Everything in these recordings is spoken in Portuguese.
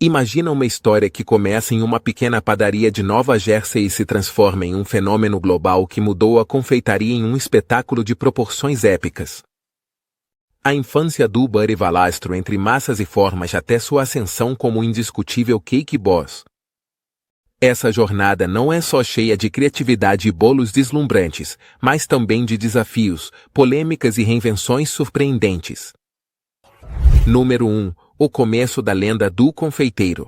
Imagina uma história que começa em uma pequena padaria de Nova Jersey e se transforma em um fenômeno global que mudou a confeitaria em um espetáculo de proporções épicas. A infância do Buddy Valastro entre massas e formas até sua ascensão como o indiscutível Cake Boss. Essa jornada não é só cheia de criatividade e bolos deslumbrantes, mas também de desafios, polêmicas e reinvenções surpreendentes. Número 1. O começo da lenda do confeiteiro.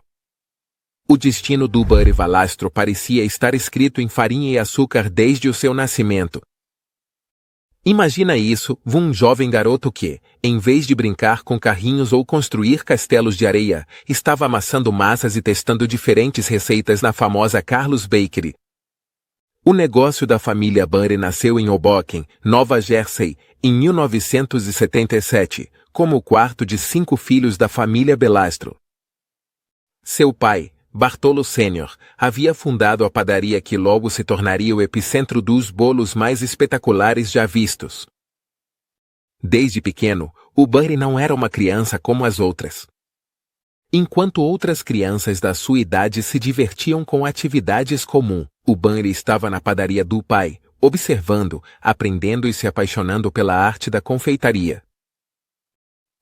O destino do Buddy Valastro parecia estar escrito em farinha e açúcar desde o seu nascimento. Imagina isso, um jovem garoto que, em vez de brincar com carrinhos ou construir castelos de areia, estava amassando massas e testando diferentes receitas na famosa Carlos Bakery. O negócio da família Buddy nasceu em Hoboken, Nova Jersey, em 1977, como o quarto de 5 filhos da família Belastro. Seu pai, Bartolo Sênior, havia fundado a padaria que logo se tornaria o epicentro dos bolos mais espetaculares já vistos. Desde pequeno, o Buddy não era uma criança como as outras. Enquanto outras crianças da sua idade se divertiam com atividades comuns, o Buddy estava na padaria do pai, observando, aprendendo e se apaixonando pela arte da confeitaria.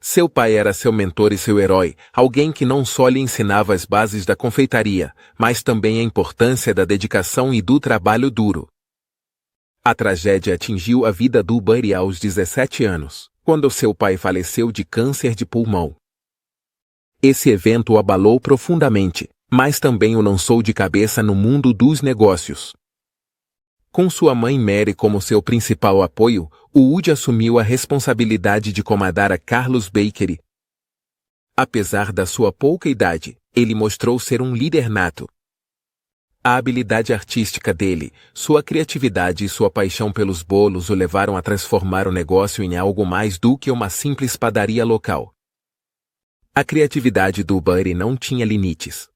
Seu pai era seu mentor e seu herói, alguém que não só lhe ensinava as bases da confeitaria, mas também a importância da dedicação e do trabalho duro. A tragédia atingiu a vida do Buddy aos 17 anos, quando seu pai faleceu de câncer de pulmão. Esse evento o abalou profundamente, mas também o lançou de cabeça no mundo dos negócios. Com sua mãe Mary como seu principal apoio, o Woody assumiu a responsabilidade de comandar a Carlos Bakery. Apesar da sua pouca idade, ele mostrou ser um líder nato. A habilidade artística dele, sua criatividade e sua paixão pelos bolos o levaram a transformar o negócio em algo mais do que uma simples padaria local. A criatividade do Buddy não tinha limites.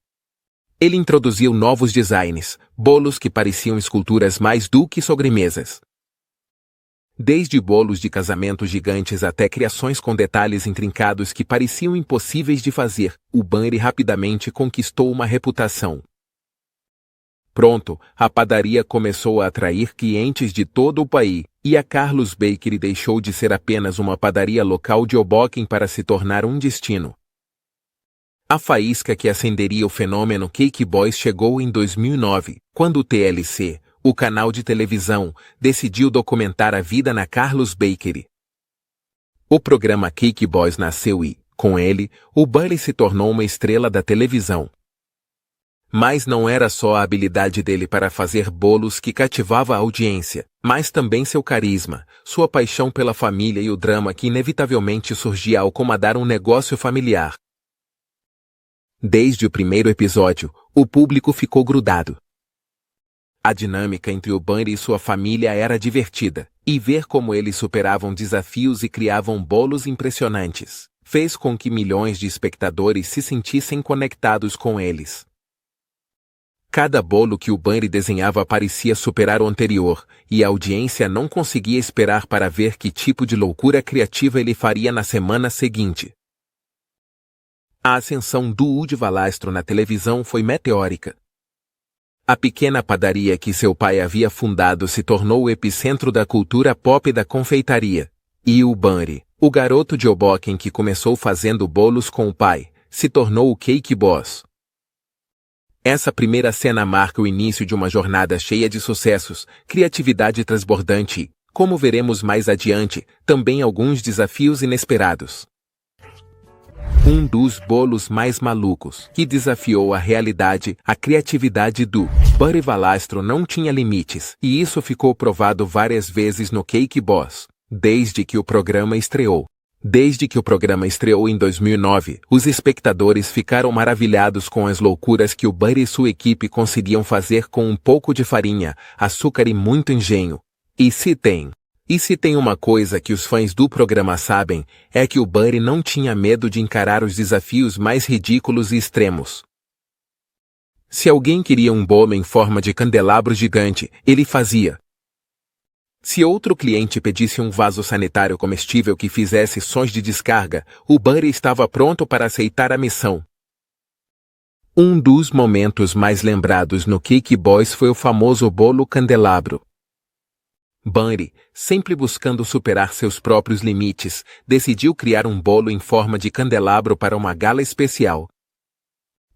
Ele introduziu novos designs, bolos que pareciam esculturas mais do que sobremesas. Desde bolos de casamento gigantes até criações com detalhes intrincados que pareciam impossíveis de fazer, o Buddy rapidamente conquistou uma reputação. Pronto, a padaria começou a atrair clientes de todo o país, e a Carlos Bakery deixou de ser apenas uma padaria local de Hoboken para se tornar um destino. A faísca que acenderia o fenômeno Cake Boss chegou em 2009, quando o TLC, o canal de televisão, decidiu documentar a vida na Carlos Bakery. O programa Cake Boss nasceu e, com ele, o Buddy se tornou uma estrela da televisão. Mas não era só a habilidade dele para fazer bolos que cativava a audiência, mas também seu carisma, sua paixão pela família e o drama que inevitavelmente surgia ao comandar um negócio familiar. Desde o primeiro episódio, o público ficou grudado. A dinâmica entre o Buddy e sua família era divertida, e ver como eles superavam desafios e criavam bolos impressionantes, fez com que milhões de espectadores se sentissem conectados com eles. Cada bolo que o Buddy desenhava parecia superar o anterior, e a audiência não conseguia esperar para ver que tipo de loucura criativa ele faria na semana seguinte. A ascensão do Woody Valastro na televisão foi meteórica. A pequena padaria que seu pai havia fundado se tornou o epicentro da cultura pop da confeitaria. E o Buddy, o garoto de Hoboken que começou fazendo bolos com o pai, se tornou o Cake Boss. Essa primeira cena marca o início de uma jornada cheia de sucessos, criatividade transbordante e, como veremos mais adiante, também alguns desafios inesperados. Um dos bolos mais malucos que desafiou a realidade, a criatividade do Buddy Valastro não tinha limites, e isso ficou provado várias vezes no Cake Boss, desde que o programa estreou. Desde que o programa estreou em 2009, os espectadores ficaram maravilhados com as loucuras que o Buddy e sua equipe conseguiam fazer com um pouco de farinha, açúcar e muito engenho. E se tem uma coisa que os fãs do programa sabem, é que o Buddy não tinha medo de encarar os desafios mais ridículos e extremos. Se alguém queria um bolo em forma de candelabro gigante, ele fazia. Se outro cliente pedisse um vaso sanitário comestível que fizesse sons de descarga, o Buddy estava pronto para aceitar a missão. Um dos momentos mais lembrados no Cake Boys foi o famoso bolo candelabro. Bunny, sempre buscando superar seus próprios limites, decidiu criar um bolo em forma de candelabro para uma gala especial.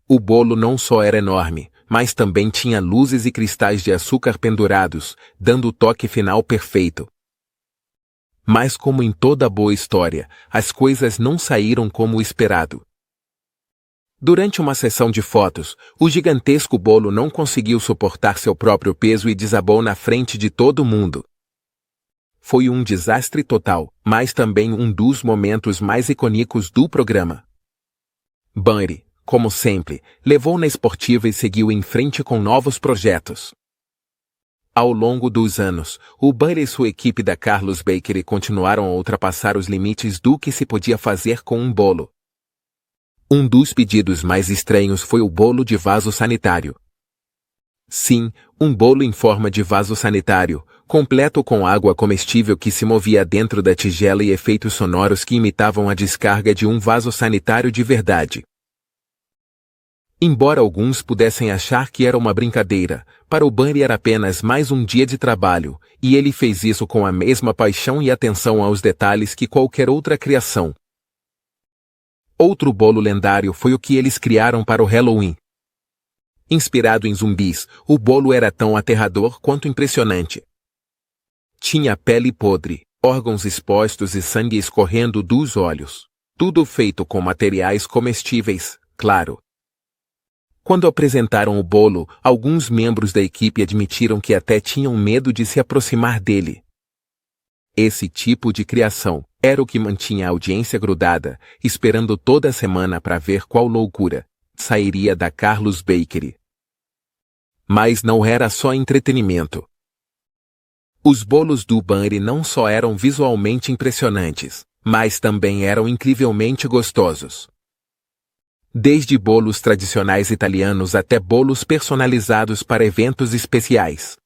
O bolo não só era enorme, mas também tinha luzes e cristais de açúcar pendurados, dando o toque final perfeito. Mas como em toda boa história, as coisas não saíram como o esperado. Durante uma sessão de fotos, o gigantesco bolo não conseguiu suportar seu próprio peso e desabou na frente de todo mundo. Foi um desastre total, mas também um dos momentos mais icônicos do programa. Bunny, como sempre, levou na esportiva e seguiu em frente com novos projetos. Ao longo dos anos, o Bunny e sua equipe da Carlos Bakery continuaram a ultrapassar os limites do que se podia fazer com um bolo. Um dos pedidos mais estranhos foi o bolo de vaso sanitário. Sim, um bolo em forma de vaso sanitário, completo com água comestível que se movia dentro da tigela e efeitos sonoros que imitavam a descarga de um vaso sanitário de verdade. Embora alguns pudessem achar que era uma brincadeira, para o Bunny era apenas mais um dia de trabalho, e ele fez isso com a mesma paixão e atenção aos detalhes que qualquer outra criação. Outro bolo lendário foi o que eles criaram para o Halloween. Inspirado em zumbis, o bolo era tão aterrador quanto impressionante. Tinha pele podre, órgãos expostos e sangue escorrendo dos olhos. Tudo feito com materiais comestíveis, claro. Quando apresentaram o bolo, alguns membros da equipe admitiram que até tinham medo de se aproximar dele. Esse tipo de criação era o que mantinha a audiência grudada, esperando toda semana para ver qual loucura sairia da Carlos Bakery. Mas não era só entretenimento. Os bolos do Bunny não só eram visualmente impressionantes, mas também eram incrivelmente gostosos. Desde bolos tradicionais italianos até bolos personalizados para eventos especiais.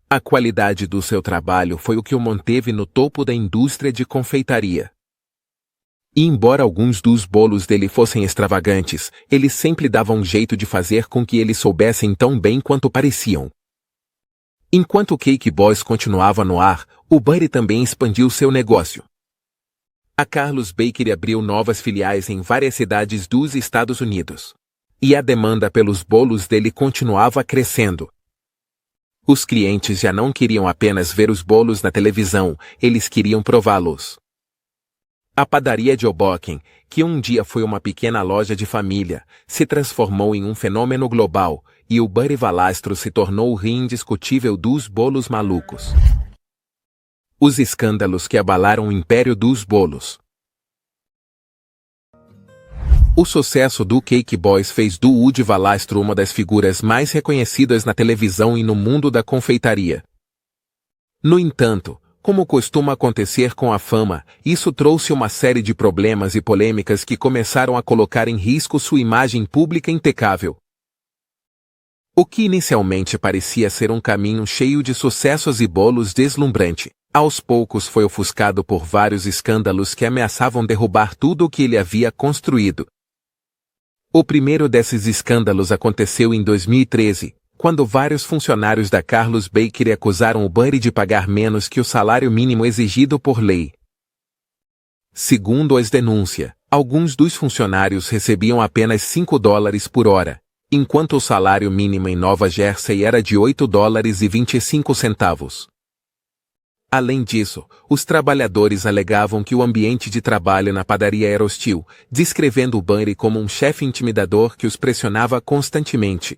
A qualidade do seu trabalho foi o que o manteve no topo da indústria de confeitaria. E embora alguns dos bolos dele fossem extravagantes, ele sempre dava um jeito de fazer com que eles soubessem tão bem quanto pareciam. Enquanto o Cake Boys continuava no ar, o Bunny também expandiu seu negócio. A Carlos Bakery abriu novas filiais em várias cidades dos Estados Unidos. E a demanda pelos bolos dele continuava crescendo. Os clientes já não queriam apenas ver os bolos na televisão, eles queriam prová-los. A padaria de Hoboken, que um dia foi uma pequena loja de família, se transformou em um fenômeno global, e o Bunny Valastro se tornou o rei indiscutível dos bolos malucos. Os escândalos que abalaram o império dos bolos. O sucesso do Cake Boys fez do Woody Valastro uma das figuras mais reconhecidas na televisão e no mundo da confeitaria. No entanto, como costuma acontecer com a fama, isso trouxe uma série de problemas e polêmicas que começaram a colocar em risco sua imagem pública impecável. O que inicialmente parecia ser um caminho cheio de sucessos e bolos deslumbrante, aos poucos foi ofuscado por vários escândalos que ameaçavam derrubar tudo o que ele havia construído. O primeiro desses escândalos aconteceu em 2013, quando vários funcionários da Carlos Bakery acusaram o Bunny de pagar menos que o salário mínimo exigido por lei. Segundo as denúncias, alguns dos funcionários recebiam apenas $5 por hora, enquanto o salário mínimo em Nova Jersey era de $8,25. Além disso, os trabalhadores alegavam que o ambiente de trabalho na padaria era hostil, descrevendo o Bunny como um chefe intimidador que os pressionava constantemente.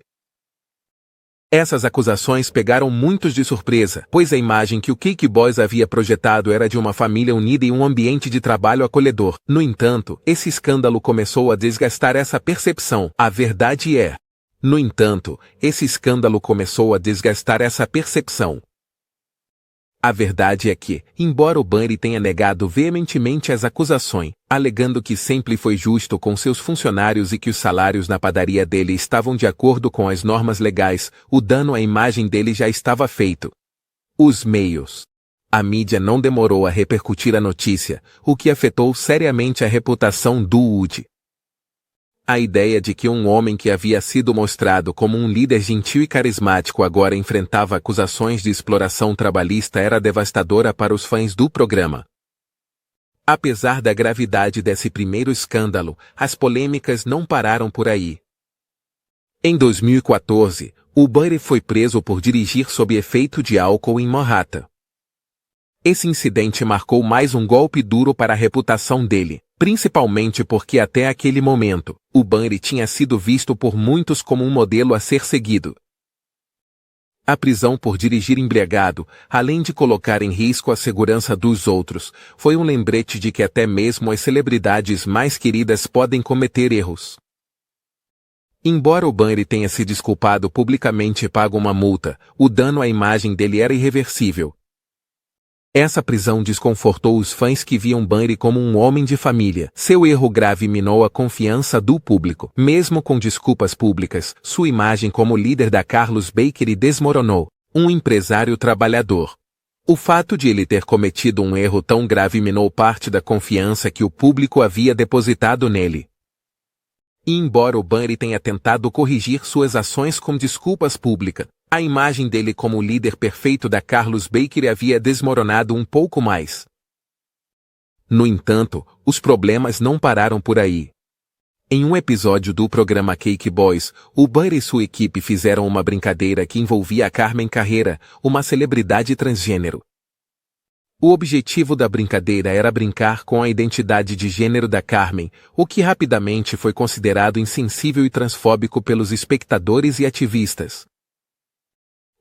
Essas acusações pegaram muitos de surpresa, pois a imagem que o Cake Boys havia projetado era de uma família unida e um ambiente de trabalho acolhedor. No entanto, esse escândalo começou a desgastar essa percepção. A verdade é. No entanto, esse escândalo começou a desgastar essa percepção. A verdade é que, embora o Bunny tenha negado veementemente as acusações, alegando que sempre foi justo com seus funcionários e que os salários na padaria dele estavam de acordo com as normas legais, o dano à imagem dele já estava feito. Os meios. A mídia não demorou a repercutir a notícia, o que afetou seriamente a reputação do Woody. A ideia de que um homem que havia sido mostrado como um líder gentil e carismático agora enfrentava acusações de exploração trabalhista era devastadora para os fãs do programa. Apesar da gravidade desse primeiro escândalo, as polêmicas não pararam por aí. Em 2014, o Buddy foi preso por dirigir sob efeito de álcool em Manhattan. Esse incidente marcou mais um golpe duro para a reputação dele, principalmente porque até aquele momento, o Buddy tinha sido visto por muitos como um modelo a ser seguido. A prisão por dirigir embriagado, além de colocar em risco a segurança dos outros, foi um lembrete de que até mesmo as celebridades mais queridas podem cometer erros. Embora o Buddy tenha se desculpado publicamente e pago uma multa, o dano à imagem dele era irreversível. Essa prisão desconfortou os fãs que viam Buddy como um homem de família. Seu erro grave minou a confiança do público. Mesmo com desculpas públicas, sua imagem como líder da Carlos Bakery desmoronou. Um empresário trabalhador. O fato de ele ter cometido um erro tão grave minou parte da confiança que o público havia depositado nele. E embora o Buddy tenha tentado corrigir suas ações com desculpas públicas, a imagem dele como líder perfeito da Carlos Bakery havia desmoronado um pouco mais. No entanto, os problemas não pararam por aí. Em um episódio do programa Cake Boys, o Buddy e sua equipe fizeram uma brincadeira que envolvia a Carmen Carreira, uma celebridade transgênero. O objetivo da brincadeira era brincar com a identidade de gênero da Carmen, o que rapidamente foi considerado insensível e transfóbico pelos espectadores e ativistas.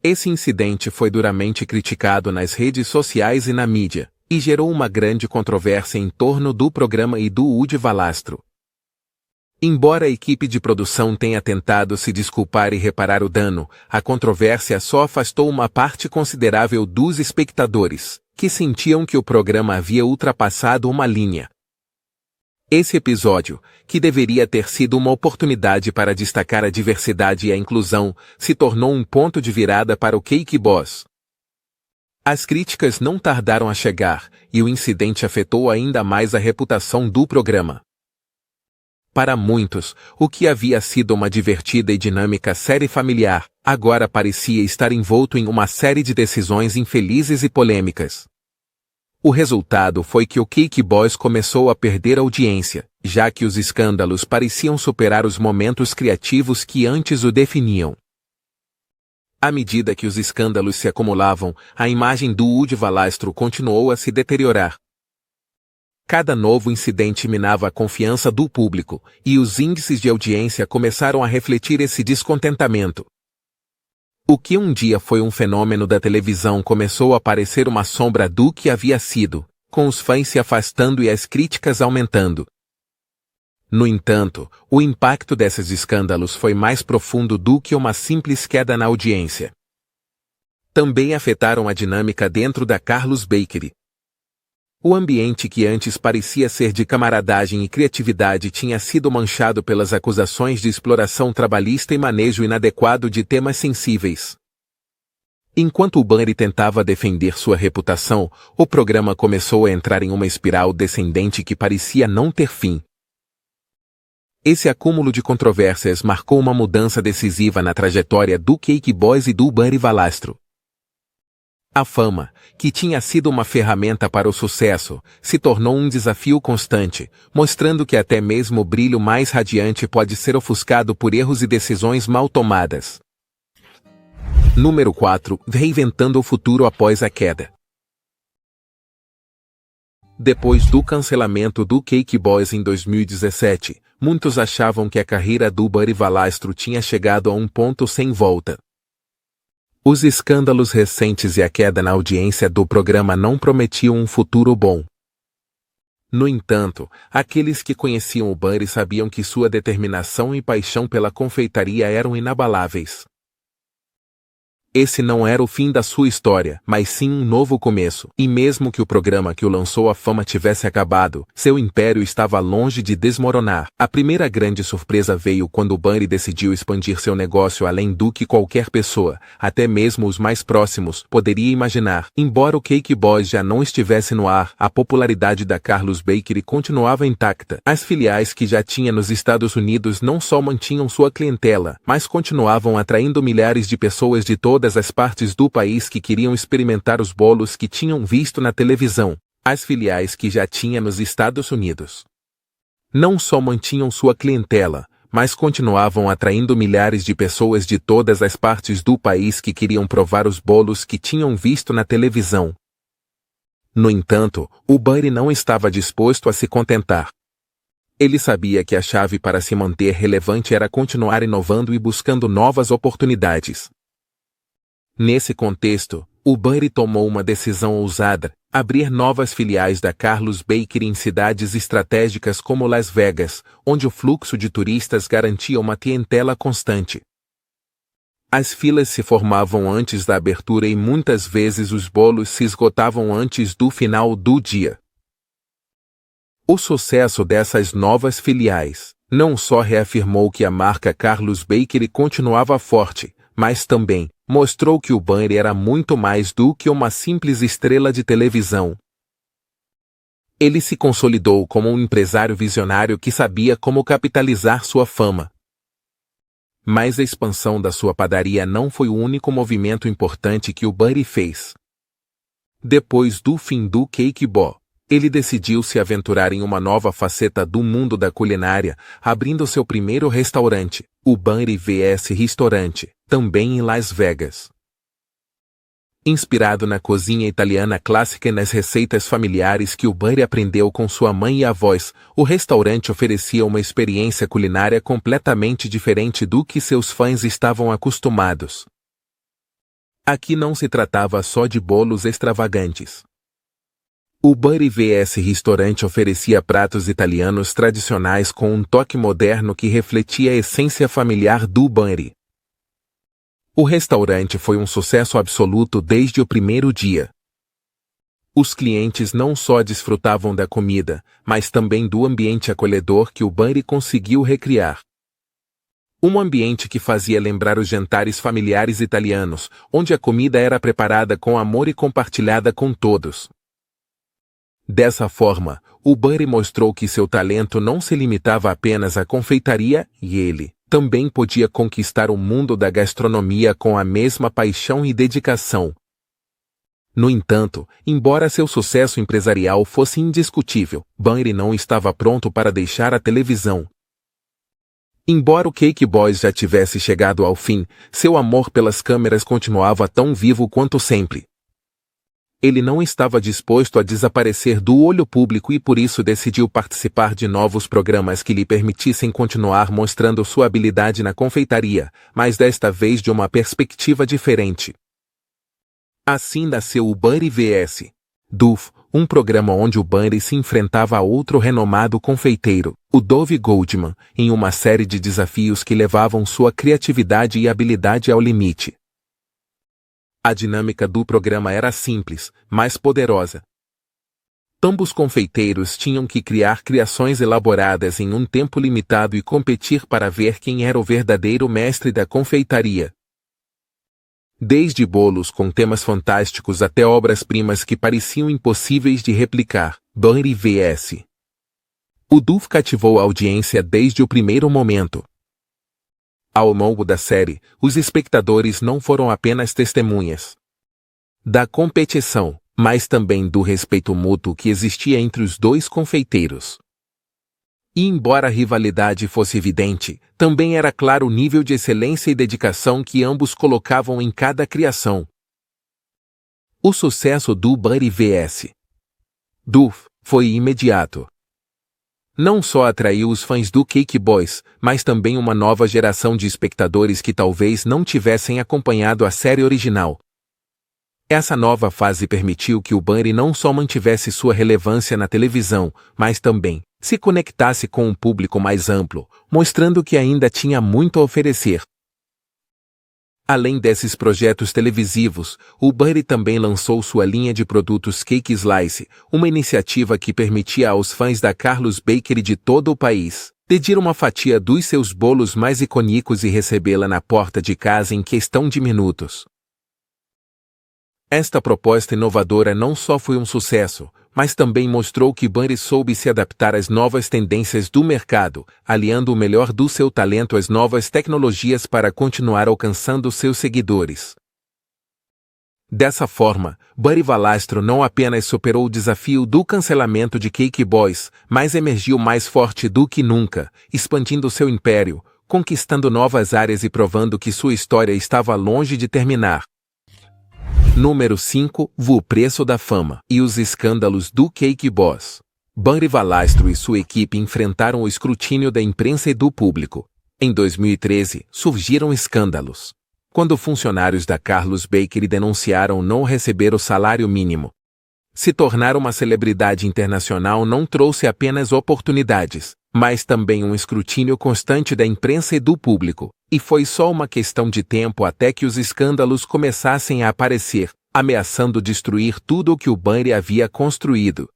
Esse incidente foi duramente criticado nas redes sociais e na mídia, e gerou uma grande controvérsia em torno do programa e do Woody Valastro. Embora a equipe de produção tenha tentado se desculpar e reparar o dano, a controvérsia só afastou uma parte considerável dos espectadores, que sentiam que o programa havia ultrapassado uma linha. Esse episódio, que deveria ter sido uma oportunidade para destacar a diversidade e a inclusão, se tornou um ponto de virada para o Cake Boss. As críticas não tardaram a chegar, e o incidente afetou ainda mais a reputação do programa. Para muitos, o que havia sido uma divertida e dinâmica série familiar, agora parecia estar envolto em uma série de decisões infelizes e polêmicas. O resultado foi que o Cake Boys começou a perder audiência, já que os escândalos pareciam superar os momentos criativos que antes o definiam. À medida que os escândalos se acumulavam, a imagem do Woody Valastro continuou a se deteriorar. Cada novo incidente minava a confiança do público, e os índices de audiência começaram a refletir esse descontentamento. O que um dia foi um fenômeno da televisão começou a parecer uma sombra do que havia sido, com os fãs se afastando e as críticas aumentando. No entanto, o impacto desses escândalos foi mais profundo do que uma simples queda na audiência. Também afetaram a dinâmica dentro da Carlos Bakery. O ambiente que antes parecia ser de camaradagem e criatividade tinha sido manchado pelas acusações de exploração trabalhista e manejo inadequado de temas sensíveis. Enquanto o Buddy tentava defender sua reputação, o programa começou a entrar em uma espiral descendente que parecia não ter fim. Esse acúmulo de controvérsias marcou uma mudança decisiva na trajetória do Cake Boys e do Buddy Valastro. A fama, que tinha sido uma ferramenta para o sucesso, se tornou um desafio constante, mostrando que até mesmo o brilho mais radiante pode ser ofuscado por erros e decisões mal tomadas. Número 4. Reinventando o futuro após a queda. Depois do cancelamento do Cake Boys em 2017, muitos achavam que a carreira do Buddy Valastro tinha chegado a um ponto sem volta. Os escândalos recentes e a queda na audiência do programa não prometiam um futuro bom. No entanto, aqueles que conheciam o Buddy sabiam que sua determinação e paixão pela confeitaria eram inabaláveis. Esse não era o fim da sua história, mas sim um novo começo. E mesmo que o programa que o lançou à fama tivesse acabado, seu império estava longe de desmoronar. A primeira grande surpresa veio quando Bunny decidiu expandir seu negócio além do que qualquer pessoa, até mesmo os mais próximos, poderia imaginar. Embora o Cake Boys já não estivesse no ar, a popularidade da Carlos Bakery continuava intacta. As filiais que já tinha nos Estados Unidos não só mantinham sua clientela, mas continuavam atraindo milhares de pessoas de todas as partes do país que queriam experimentar os bolos que tinham visto na televisão. As filiais que já tinha nos Estados Unidos não só mantinham sua clientela, mas continuavam atraindo milhares de pessoas de todas as partes do país que queriam provar os bolos que tinham visto na televisão. No entanto, o Bunny não estava disposto a se contentar. Ele sabia que a chave para se manter relevante era continuar inovando e buscando novas oportunidades. Nesse contexto, o Bunny tomou uma decisão ousada: abrir novas filiais da Carlos Bakery em cidades estratégicas como Las Vegas, onde o fluxo de turistas garantia uma clientela constante. As filas se formavam antes da abertura e muitas vezes os bolos se esgotavam antes do final do dia. O sucesso dessas novas filiais não só reafirmou que a marca Carlos Bakery continuava forte, mas também mostrou que o Bunny era muito mais do que uma simples estrela de televisão. Ele se consolidou como um empresário visionário que sabia como capitalizar sua fama. Mas a expansão da sua padaria não foi o único movimento importante que o Bunny fez. Depois do fim do Cake Boy, ele decidiu se aventurar em uma nova faceta do mundo da culinária, abrindo seu primeiro restaurante, o Bunny vs Restaurante, também em Las Vegas. Inspirado na cozinha italiana clássica e nas receitas familiares que o Bunny aprendeu com sua mãe e avós, o restaurante oferecia uma experiência culinária completamente diferente do que seus fãs estavam acostumados. Aqui não se tratava só de bolos extravagantes. O Bunny vs Restaurante oferecia pratos italianos tradicionais com um toque moderno que refletia a essência familiar do Bunny. O restaurante foi um sucesso absoluto desde o primeiro dia. Os clientes não só desfrutavam da comida, mas também do ambiente acolhedor que o Bunny conseguiu recriar. Um ambiente que fazia lembrar os jantares familiares italianos, onde a comida era preparada com amor e compartilhada com todos. Dessa forma, o Bunny mostrou que seu talento não se limitava apenas à confeitaria e ele também podia conquistar o mundo da gastronomia com a mesma paixão e dedicação. No entanto, embora seu sucesso empresarial fosse indiscutível, Bunny não estava pronto para deixar a televisão. Embora o Cake Boys já tivesse chegado ao fim, seu amor pelas câmeras continuava tão vivo quanto sempre. Ele não estava disposto a desaparecer do olho público e por isso decidiu participar de novos programas que lhe permitissem continuar mostrando sua habilidade na confeitaria, mas desta vez de uma perspectiva diferente. Assim nasceu o Bunny vs Duff, um programa onde o Bunny se enfrentava a outro renomado confeiteiro, o Dove Goldman, em uma série de desafios que levavam sua criatividade e habilidade ao limite. A dinâmica do programa era simples, mas poderosa. Ambos confeiteiros tinham que criar criações elaboradas em um tempo limitado e competir para ver quem era o verdadeiro mestre da confeitaria. Desde bolos com temas fantásticos até obras-primas que pareciam impossíveis de replicar, Bunny vs. O Duff cativou a audiência desde o primeiro momento. Ao longo da série, os espectadores não foram apenas testemunhas da competição, mas também do respeito mútuo que existia entre os dois confeiteiros. E embora a rivalidade fosse evidente, também era claro o nível de excelência e dedicação que ambos colocavam em cada criação. O sucesso do Bunny vs. Duff foi imediato. Não só atraiu os fãs do Cake Boys, mas também uma nova geração de espectadores que talvez não tivessem acompanhado a série original. Essa nova fase permitiu que o Bunny não só mantivesse sua relevância na televisão, mas também se conectasse com um público mais amplo, mostrando que ainda tinha muito a oferecer. Além desses projetos televisivos, o Buddy também lançou sua linha de produtos Cake Slice, uma iniciativa que permitia aos fãs da Carlos Bakery de todo o país pedir uma fatia dos seus bolos mais icônicos e recebê-la na porta de casa em questão de minutos. Esta proposta inovadora não só foi um sucesso, mas também mostrou que Buddy soube se adaptar às novas tendências do mercado, aliando o melhor do seu talento às novas tecnologias para continuar alcançando seus seguidores. Dessa forma, Buddy Valastro não apenas superou o desafio do cancelamento de Cake Boys, mas emergiu mais forte do que nunca, expandindo seu império, conquistando novas áreas e provando que sua história estava longe de terminar. Número 5. O preço da fama e os escândalos do Cake Boss. Buddy Valastro e sua equipe enfrentaram o escrutínio da imprensa e do público. Em 2013, surgiram escândalos, quando funcionários da Carlos Bakery denunciaram não receber o salário mínimo. Se tornar uma celebridade internacional não trouxe apenas oportunidades, mas também um escrutínio constante da imprensa e do público, e foi só uma questão de tempo até que os escândalos começassem a aparecer, ameaçando destruir tudo o que o Buddy havia construído.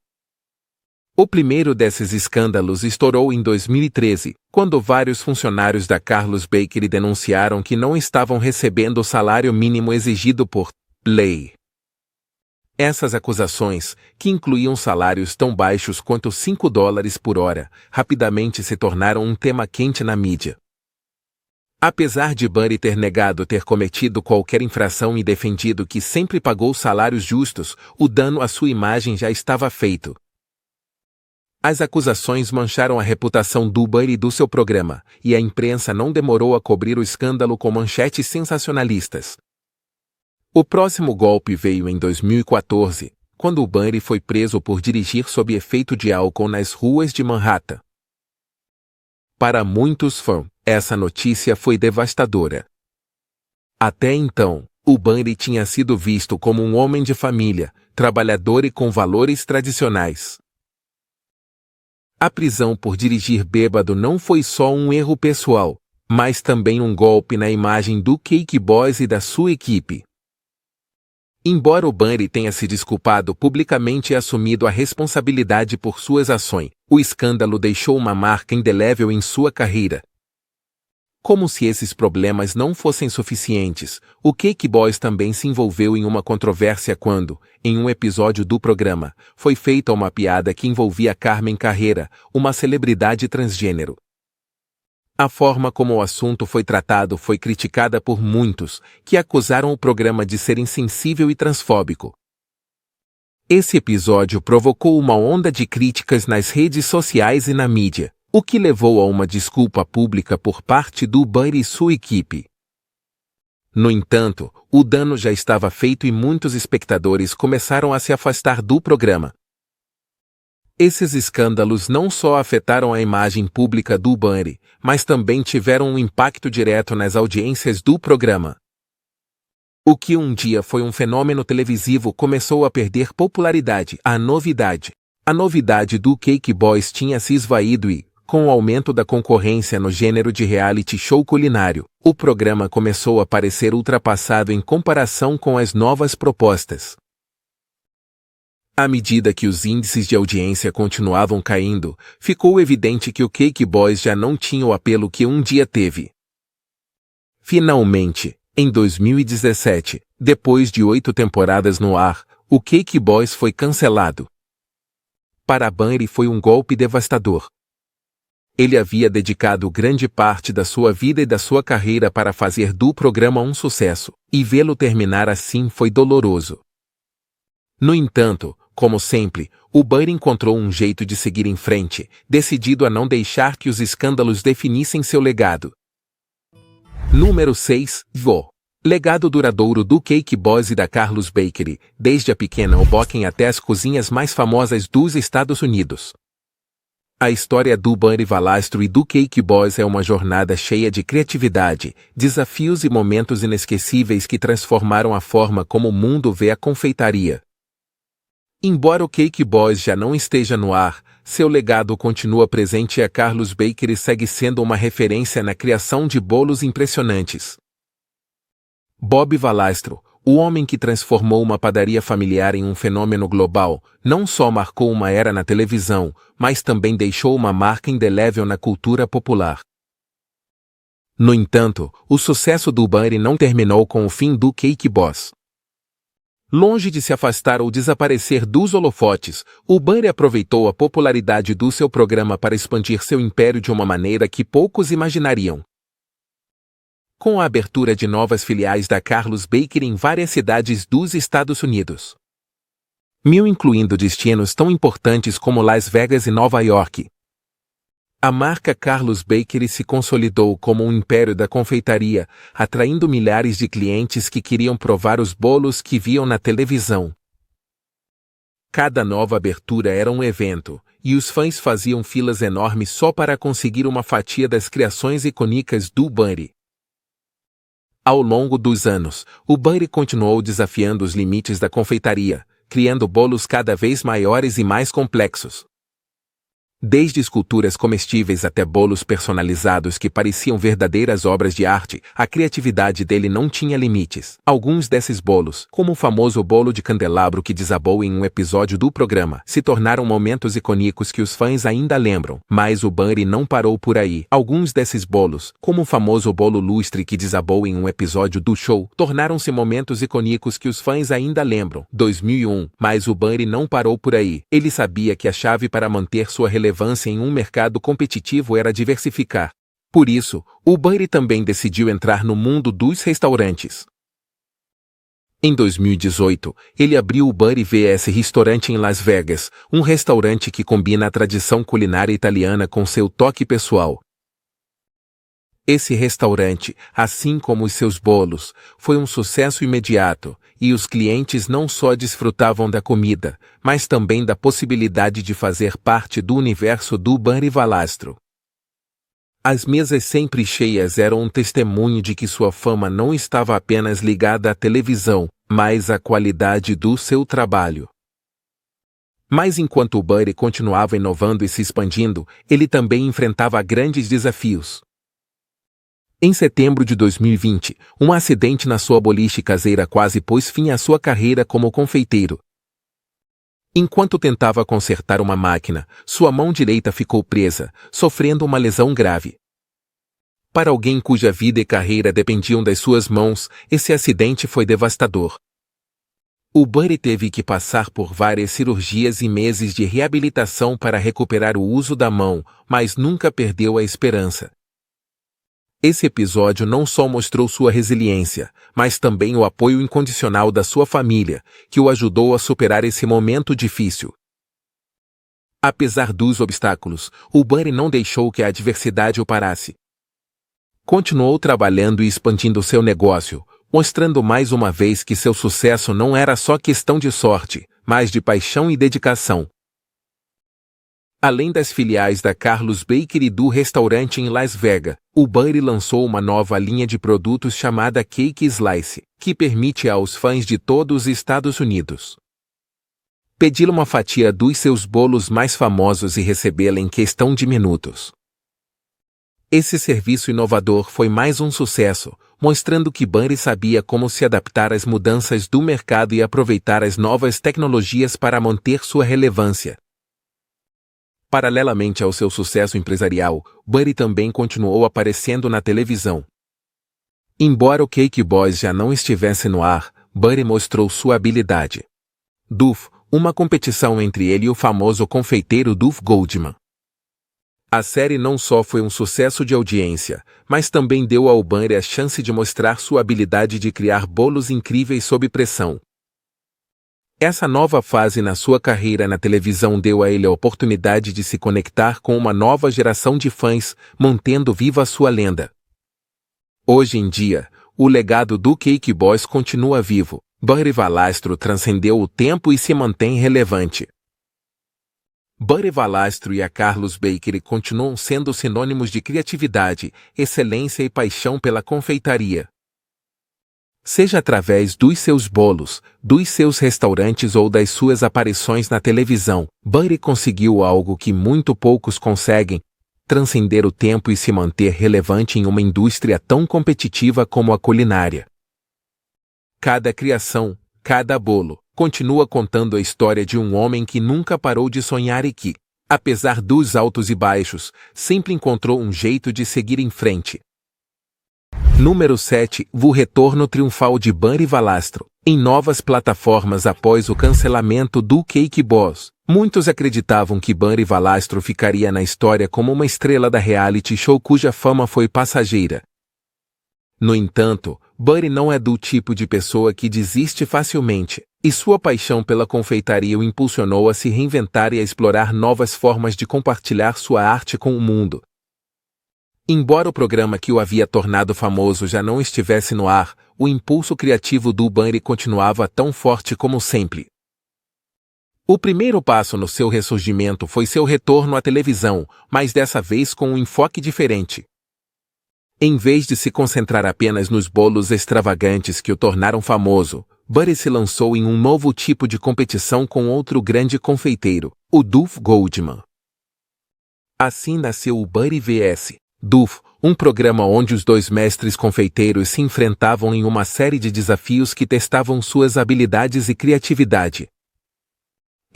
O primeiro desses escândalos estourou em 2013, quando vários funcionários da Carlos Bakery denunciaram que não estavam recebendo o salário mínimo exigido por lei. Essas acusações, que incluíam salários tão baixos quanto $5 por hora, rapidamente se tornaram um tema quente na mídia. Apesar de Buddy ter negado ter cometido qualquer infração e defendido que sempre pagou salários justos, o dano à sua imagem já estava feito. As acusações mancharam a reputação do Buddy e do seu programa, e a imprensa não demorou a cobrir o escândalo com manchetes sensacionalistas. O próximo golpe veio em 2014, quando o Buddy foi preso por dirigir sob efeito de álcool nas ruas de Manhattan. Para muitos fãs, essa notícia foi devastadora. Até então, o Buddy tinha sido visto como um homem de família, trabalhador e com valores tradicionais. A prisão por dirigir bêbado não foi só um erro pessoal, mas também um golpe na imagem do Cake Boss e da sua equipe. Embora o Buddy tenha se desculpado publicamente e assumido a responsabilidade por suas ações, o escândalo deixou uma marca indelével em sua carreira. Como se esses problemas não fossem suficientes, o Cake Boss também se envolveu em uma controvérsia quando, em um episódio do programa, foi feita uma piada que envolvia Carmen Carreira, uma celebridade transgênero. A forma como o assunto foi tratado foi criticada por muitos, que acusaram o programa de ser insensível e transfóbico. Esse episódio provocou uma onda de críticas nas redes sociais e na mídia, o que levou a uma desculpa pública por parte do Buddy e sua equipe. No entanto, o dano já estava feito e muitos espectadores começaram a se afastar do programa. Esses escândalos não só afetaram a imagem pública do Buddy, mas também tiveram um impacto direto nas audiências do programa. O que um dia foi um fenômeno televisivo começou a perder popularidade. A novidade do Cake Boss tinha se esvaído e, com o aumento da concorrência no gênero de reality show culinário, o programa começou a parecer ultrapassado em comparação com as novas propostas. À medida que os índices de audiência continuavam caindo, ficou evidente que o Cake Boss já não tinha o apelo que um dia teve. Finalmente, em 2017, depois de 8 temporadas no ar, o Cake Boss foi cancelado. Para Buddy foi um golpe devastador. Ele havia dedicado grande parte da sua vida e da sua carreira para fazer do programa um sucesso, e vê-lo terminar assim foi doloroso. No entanto, como sempre, o Buddy encontrou um jeito de seguir em frente, decidido a não deixar que os escândalos definissem seu legado. Número 6. Legado duradouro do Cake Boss e da Carlos Bakery, desde a pequena Hoboken até as cozinhas mais famosas dos Estados Unidos. A história do Buddy Valastro e do Cake Boss é uma jornada cheia de criatividade, desafios e momentos inesquecíveis que transformaram a forma como o mundo vê a confeitaria. Embora o Cake Boss já não esteja no ar, seu legado continua presente e a Carlos Bakery segue sendo uma referência na criação de bolos impressionantes. Bob Valastro, o homem que transformou uma padaria familiar em um fenômeno global, não só marcou uma era na televisão, mas também deixou uma marca indelével na cultura popular. No entanto, o sucesso do Bunny não terminou com o fim do Cake Boss. Longe de se afastar ou desaparecer dos holofotes, o Bunny aproveitou a popularidade do seu programa para expandir seu império de uma maneira que poucos imaginariam. Com a abertura de novas filiais da Carlos Bakery em várias cidades dos Estados Unidos, incluindo destinos tão importantes como Las Vegas e Nova York, a marca Carlos Bakery se consolidou como um império da confeitaria, atraindo milhares de clientes que queriam provar os bolos que viam na televisão. Cada nova abertura era um evento, e os fãs faziam filas enormes só para conseguir uma fatia das criações icônicas do Bunny. Ao longo dos anos, o Bunny continuou desafiando os limites da confeitaria, criando bolos cada vez maiores e mais complexos. Desde esculturas comestíveis até bolos personalizados que pareciam verdadeiras obras de arte, a criatividade dele não tinha limites. Alguns desses bolos, como o famoso bolo de candelabro que desabou em um episódio do programa, se tornaram momentos icônicos que os fãs ainda lembram. Mas o Bunny não parou por aí. Alguns desses bolos, como o famoso bolo lustre que desabou em um episódio do show, tornaram-se momentos icônicos que os fãs ainda lembram. 2001, mas o Bunny não parou por aí. Ele sabia que a chave para manter sua relevância em um mercado competitivo era diversificar. Por isso, o Bunny também decidiu entrar no mundo dos restaurantes. Em 2018, ele abriu o Bunny vs Restaurante em Las Vegas, um restaurante que combina a tradição culinária italiana com seu toque pessoal. Esse restaurante, assim como os seus bolos, foi um sucesso imediato, e os clientes não só desfrutavam da comida, mas também da possibilidade de fazer parte do universo do Bunny Valastro. As mesas sempre cheias eram um testemunho de que sua fama não estava apenas ligada à televisão, mas à qualidade do seu trabalho. Mas enquanto o Bunny continuava inovando e se expandindo, ele também enfrentava grandes desafios. Em setembro de 2020, um acidente na sua boliche caseira quase pôs fim à sua carreira como confeiteiro. Enquanto tentava consertar uma máquina, sua mão direita ficou presa, sofrendo uma lesão grave. Para alguém cuja vida e carreira dependiam das suas mãos, esse acidente foi devastador. O Bunny teve que passar por várias cirurgias e meses de reabilitação para recuperar o uso da mão, mas nunca perdeu a esperança. Esse episódio não só mostrou sua resiliência, mas também o apoio incondicional da sua família, que o ajudou a superar esse momento difícil. Apesar dos obstáculos, o Bunny não deixou que a adversidade o parasse. Continuou trabalhando e expandindo seu negócio, mostrando mais uma vez que seu sucesso não era só questão de sorte, mas de paixão e dedicação. Além das filiais da Carlos Bakery e do restaurante em Las Vegas, o Bunny lançou uma nova linha de produtos chamada Cake Slice, que permite aos fãs de todos os Estados Unidos pedir uma fatia dos seus bolos mais famosos e recebê-la em questão de minutos. Esse serviço inovador foi mais um sucesso, mostrando que Bunny sabia como se adaptar às mudanças do mercado e aproveitar as novas tecnologias para manter sua relevância. Paralelamente ao seu sucesso empresarial, Bunny também continuou aparecendo na televisão. Embora o Cake Boss já não estivesse no ar, Bunny mostrou sua habilidade. Duff, uma competição entre ele e o famoso confeiteiro Duff Goldman. A série não só foi um sucesso de audiência, mas também deu ao Bunny a chance de mostrar sua habilidade de criar bolos incríveis sob pressão. Essa nova fase na sua carreira na televisão deu a ele a oportunidade de se conectar com uma nova geração de fãs, mantendo viva sua lenda. Hoje em dia, o legado do Cake Boss continua vivo. Bunny Valastro transcendeu o tempo e se mantém relevante. Bunny Valastro e a Carlos Bakery continuam sendo sinônimos de criatividade, excelência e paixão pela confeitaria. Seja através dos seus bolos, dos seus restaurantes ou das suas aparições na televisão, Bunny conseguiu algo que muito poucos conseguem: transcender o tempo e se manter relevante em uma indústria tão competitiva como a culinária. Cada criação, cada bolo, continua contando a história de um homem que nunca parou de sonhar e que, apesar dos altos e baixos, sempre encontrou um jeito de seguir em frente. Número 7. O retorno triunfal de Bunny Valastro. Em novas plataformas após o cancelamento do Cake Boss, muitos acreditavam que Bunny Valastro ficaria na história como uma estrela da reality show cuja fama foi passageira. No entanto, Bunny não é do tipo de pessoa que desiste facilmente, e sua paixão pela confeitaria o impulsionou a se reinventar e a explorar novas formas de compartilhar sua arte com o mundo. Embora o programa que o havia tornado famoso já não estivesse no ar, o impulso criativo do Bunny continuava tão forte como sempre. O primeiro passo no seu ressurgimento foi seu retorno à televisão, mas dessa vez com um enfoque diferente. Em vez de se concentrar apenas nos bolos extravagantes que o tornaram famoso, Bunny se lançou em um novo tipo de competição com outro grande confeiteiro, o Duff Goldman. Assim nasceu o Bunny vs. Duff, um programa onde os dois mestres confeiteiros se enfrentavam em uma série de desafios que testavam suas habilidades e criatividade.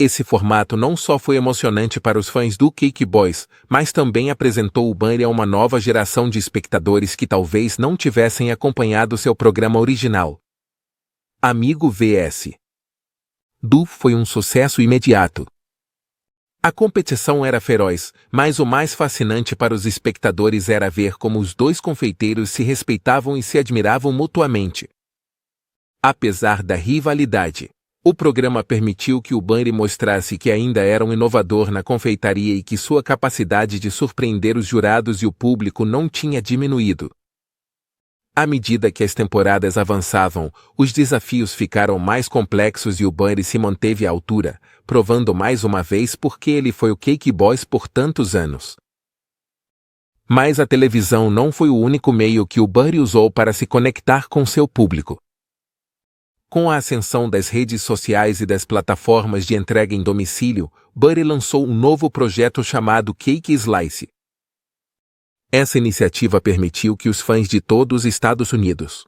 Esse formato não só foi emocionante para os fãs do Cake Boss, mas também apresentou o Bunny a uma nova geração de espectadores que talvez não tivessem acompanhado seu programa original. Amigo vs. Duff foi um sucesso imediato. A competição era feroz, mas o mais fascinante para os espectadores era ver como os dois confeiteiros se respeitavam e se admiravam mutuamente. Apesar da rivalidade, o programa permitiu que o Bunny mostrasse que ainda era um inovador na confeitaria e que sua capacidade de surpreender os jurados e o público não tinha diminuído. À medida que as temporadas avançavam, os desafios ficaram mais complexos e o Bunny se manteve à altura, provando mais uma vez por que ele foi o Cake Boss por tantos anos. Mas a televisão não foi o único meio que o Bunny usou para se conectar com seu público. Com a ascensão das redes sociais e das plataformas de entrega em domicílio, Bunny lançou um novo projeto chamado Cake Slice. Essa iniciativa permitiu que os fãs de todos os Estados Unidos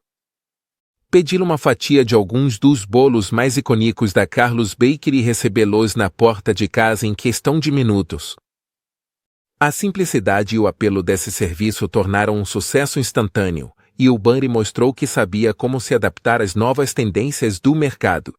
pediram uma fatia de alguns dos bolos mais icônicos da Carlos Bakery e recebê-los na porta de casa em questão de minutos. A simplicidade e o apelo desse serviço tornaram um sucesso instantâneo, e o Bunny mostrou que sabia como se adaptar às novas tendências do mercado.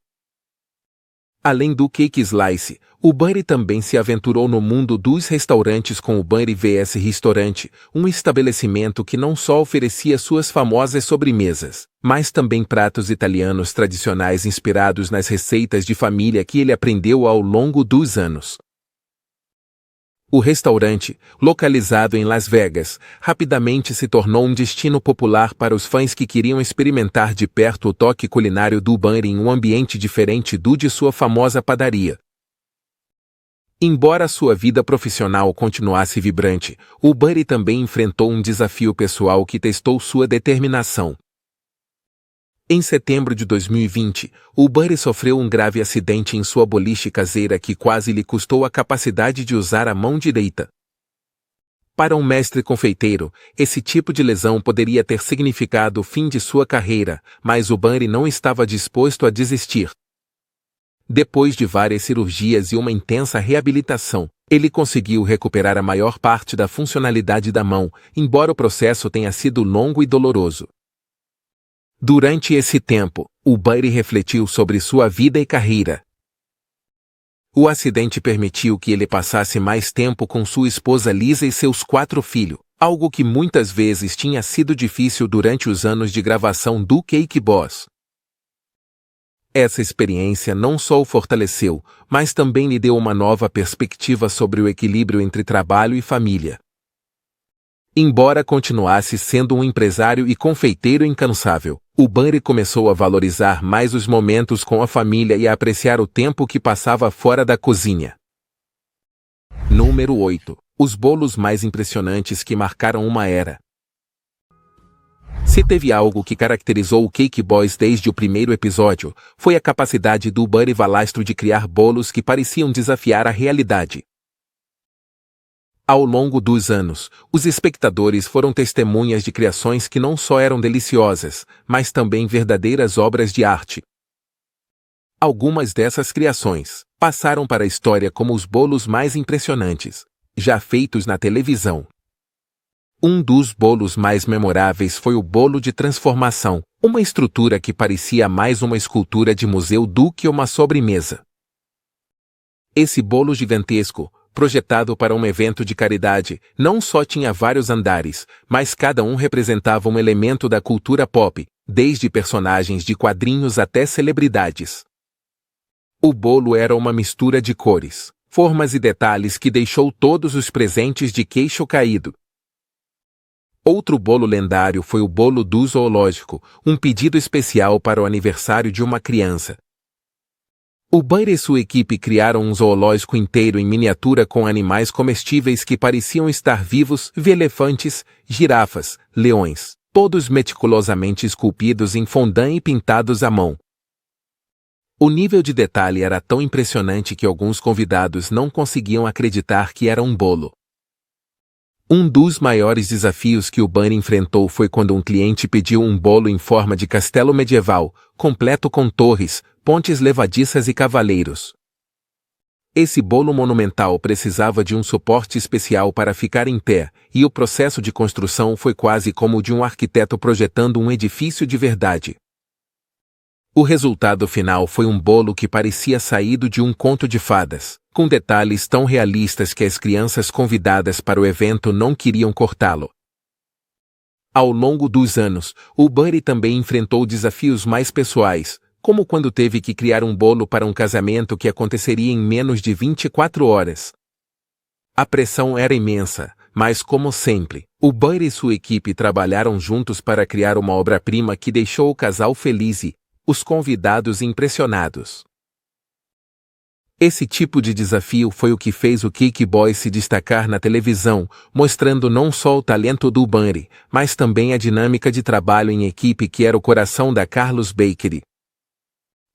Além do Cake Slice, o Bunny também se aventurou no mundo dos restaurantes com o Bunny vs Restaurante, um estabelecimento que não só oferecia suas famosas sobremesas, mas também pratos italianos tradicionais inspirados nas receitas de família que ele aprendeu ao longo dos anos. O restaurante, localizado em Las Vegas, rapidamente se tornou um destino popular para os fãs que queriam experimentar de perto o toque culinário do Bunny em um ambiente diferente do de sua famosa padaria. Embora sua vida profissional continuasse vibrante, o Bunny também enfrentou um desafio pessoal que testou sua determinação. Em setembro de 2020, o Bunny sofreu um grave acidente em sua boliche caseira que quase lhe custou a capacidade de usar a mão direita. Para um mestre confeiteiro, esse tipo de lesão poderia ter significado o fim de sua carreira, mas o Bunny não estava disposto a desistir. Depois de várias cirurgias e uma intensa reabilitação, ele conseguiu recuperar a maior parte da funcionalidade da mão, embora o processo tenha sido longo e doloroso. Durante esse tempo, o Bunny refletiu sobre sua vida e carreira. O acidente permitiu que ele passasse mais tempo com sua esposa Lisa e seus 4 filhos, algo que muitas vezes tinha sido difícil durante os anos de gravação do Cake Boss. Essa experiência não só o fortaleceu, mas também lhe deu uma nova perspectiva sobre o equilíbrio entre trabalho e família. Embora continuasse sendo um empresário e confeiteiro incansável, o Bunny começou a valorizar mais os momentos com a família e a apreciar o tempo que passava fora da cozinha. Número 8. Os bolos mais impressionantes que marcaram uma era. Se teve algo que caracterizou o Cake Boss desde o primeiro episódio, foi a capacidade do Bunny Valastro de criar bolos que pareciam desafiar a realidade. Ao longo dos anos, os espectadores foram testemunhas de criações que não só eram deliciosas, mas também verdadeiras obras de arte. Algumas dessas criações passaram para a história como os bolos mais impressionantes já feitos na televisão. Um dos bolos mais memoráveis foi o bolo de transformação, uma estrutura que parecia mais uma escultura de museu do que uma sobremesa. Esse bolo gigantesco, projetado para um evento de caridade, não só tinha vários andares, mas cada um representava um elemento da cultura pop, desde personagens de quadrinhos até celebridades. O bolo era uma mistura de cores, formas e detalhes que deixou todos os presentes de queixo caído. Outro bolo lendário foi o bolo do zoológico, um pedido especial para o aniversário de uma criança. O Bunny e sua equipe criaram um zoológico inteiro em miniatura com animais comestíveis que pareciam estar vivos, elefantes, girafas, leões, todos meticulosamente esculpidos em fondant e pintados à mão. O nível de detalhe era tão impressionante que alguns convidados não conseguiam acreditar que era um bolo. Um dos maiores desafios que o Bunny enfrentou foi quando um cliente pediu um bolo em forma de castelo medieval, completo com torres, pontes levadiças e cavaleiros. Esse bolo monumental precisava de um suporte especial para ficar em pé, e o processo de construção foi quase como o de um arquiteto projetando um edifício de verdade. O resultado final foi um bolo que parecia saído de um conto de fadas, com detalhes tão realistas que as crianças convidadas para o evento não queriam cortá-lo. Ao longo dos anos, o Bunny também enfrentou desafios mais pessoais, como quando teve que criar um bolo para um casamento que aconteceria em menos de 24 horas. A pressão era imensa, mas como sempre, o Bunny e sua equipe trabalharam juntos para criar uma obra-prima que deixou o casal feliz e os convidados impressionados. Esse tipo de desafio foi o que fez o Cake Boy se destacar na televisão, mostrando não só o talento do Bunny, mas também a dinâmica de trabalho em equipe que era o coração da Carlos Bakery.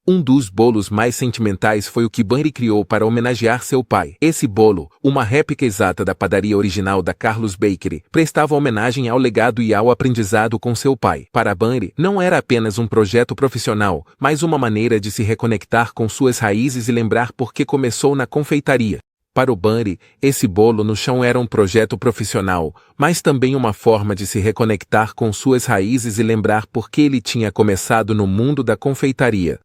Um dos bolos mais sentimentais foi o que Bunny criou para homenagear seu pai. Esse bolo, uma réplica exata da padaria original da Carlos Bakery, prestava homenagem ao legado e ao aprendizado com seu pai. Para Bunny, não era apenas um projeto profissional, mas uma maneira de se reconectar com suas raízes e lembrar por que começou na confeitaria. Para o Bunny, esse bolo no chão era um projeto profissional, mas também uma forma de se reconectar com suas raízes e lembrar por que ele tinha começado no mundo da confeitaria.